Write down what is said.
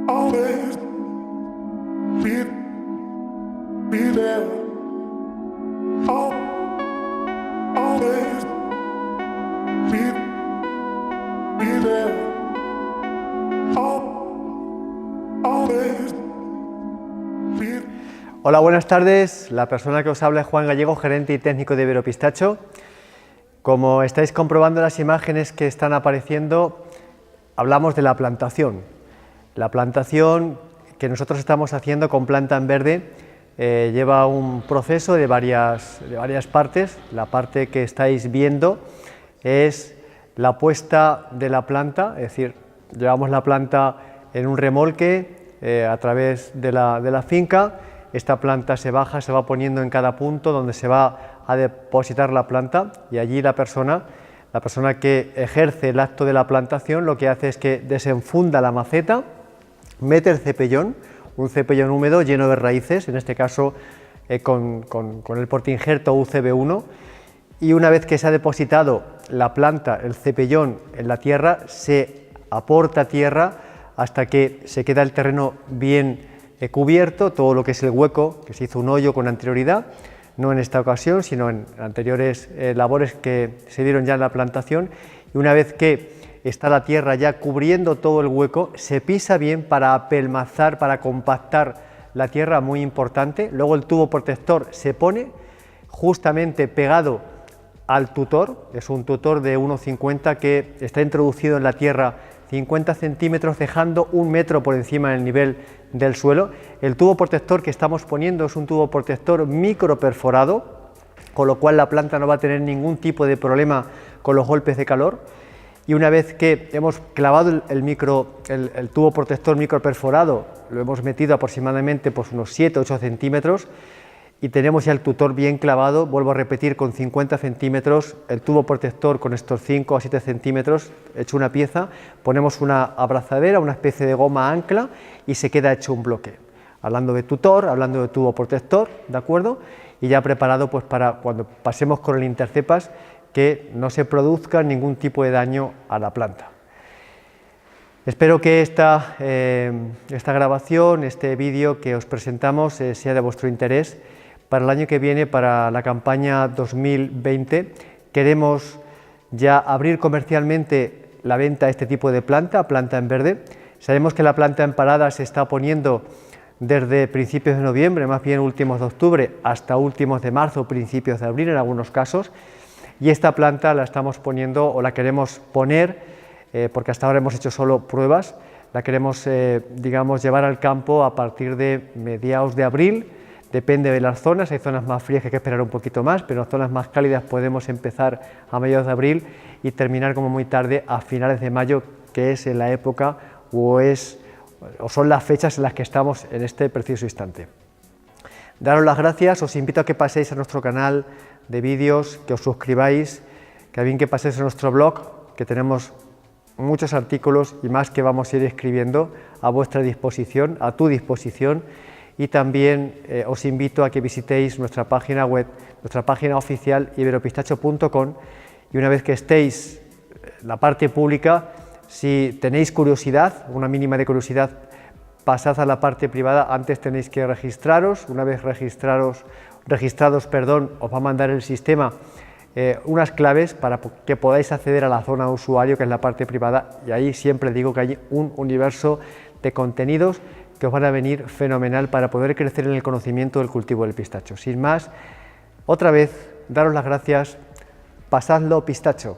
Always be there. Always be there. Always be. Hola, buenas tardes. La persona que os habla es Juan Gallego, gerente y técnico de Iberopistacho. Como estáis comprobando en las imágenes que están apareciendo, hablamos de la plantación. La plantación que nosotros estamos haciendo con Planta en Verde lleva un proceso de varias partes. La parte que estáis viendo es la puesta de la planta, es decir, llevamos la planta en un remolque a través de la finca. Esta planta se baja, se va poniendo en cada punto donde se va a depositar la planta, y allí la persona que ejerce el acto de la plantación lo que hace es que desenfunda la maceta, mete el cepellón, un cepellón húmedo lleno de raíces, en este caso con el portainjerto UCB1, y una vez que se ha depositado la planta, el cepellón en la tierra, se aporta tierra hasta que se queda el terreno bien cubierto, todo lo que es el hueco, que se hizo un hoyo con anterioridad, no en esta ocasión, sino en anteriores labores que se dieron ya en la plantación, y una vez que está la tierra ya cubriendo todo el hueco, se pisa bien para apelmazar, para compactar la tierra, muy importante. Luego el tubo protector se pone justamente pegado al tutor, es un tutor de 1,50 que está introducido en la tierra 50 centímetros, dejando 1 metro por encima del nivel del suelo. El tubo protector que estamos poniendo es un tubo protector microperforado, con lo cual la planta no va a tener ningún tipo de problema con los golpes de calor. Y una vez que hemos clavado el tubo protector microperforado, lo hemos metido aproximadamente pues, unos 7-8 centímetros, y tenemos ya el tutor bien clavado, vuelvo a repetir, con 50 centímetros, el tubo protector con estos 5 a 7 centímetros, hecho una pieza, ponemos una abrazadera, una especie de goma ancla, y se queda hecho un bloque. Hablando de tutor, hablando de tubo protector, ¿de acuerdo? Y ya preparado pues para cuando pasemos con el intercepas, que no se produzca ningún tipo de daño a la planta. Espero que esta grabación, este vídeo que os presentamos sea de vuestro interés. Para el año que viene, para la campaña 2020, queremos ya abrir comercialmente la venta de este tipo de planta en verde. Sabemos que la planta en parada se está poniendo desde principios de noviembre, más bien últimos de octubre, hasta últimos de marzo, principios de abril en algunos casos, y esta planta la estamos poniendo o la queremos poner, porque hasta ahora hemos hecho solo pruebas, la queremos digamos, llevar al campo a partir de mediados de abril. Depende de las zonas, hay zonas más frías que hay que esperar un poquito más, pero en zonas más cálidas podemos empezar a mediados de abril y terminar como muy tarde a finales de mayo, que es en la época o son las fechas en las que estamos en este preciso instante. Daros las gracias, os invito a que paséis a nuestro canal de vídeos, que os suscribáis, que también que paséis a nuestro blog, que tenemos muchos artículos y más que vamos a ir escribiendo a vuestra disposición, a tu disposición. Y también os invito a que visitéis nuestra página web, nuestra página oficial iberopistacho.com, y una vez que estéis en la parte pública, si tenéis curiosidad, una mínima de curiosidad, pasad a la parte privada. Antes tenéis que registraros. Una vez registrados, os va a mandar el sistema unas claves para que podáis acceder a la zona de usuario, que es la parte privada, y ahí siempre digo que hay un universo de contenidos que os van a venir fenomenal para poder crecer en el conocimiento del cultivo del pistacho. Sin más, otra vez, daros las gracias, pasadlo pistacho.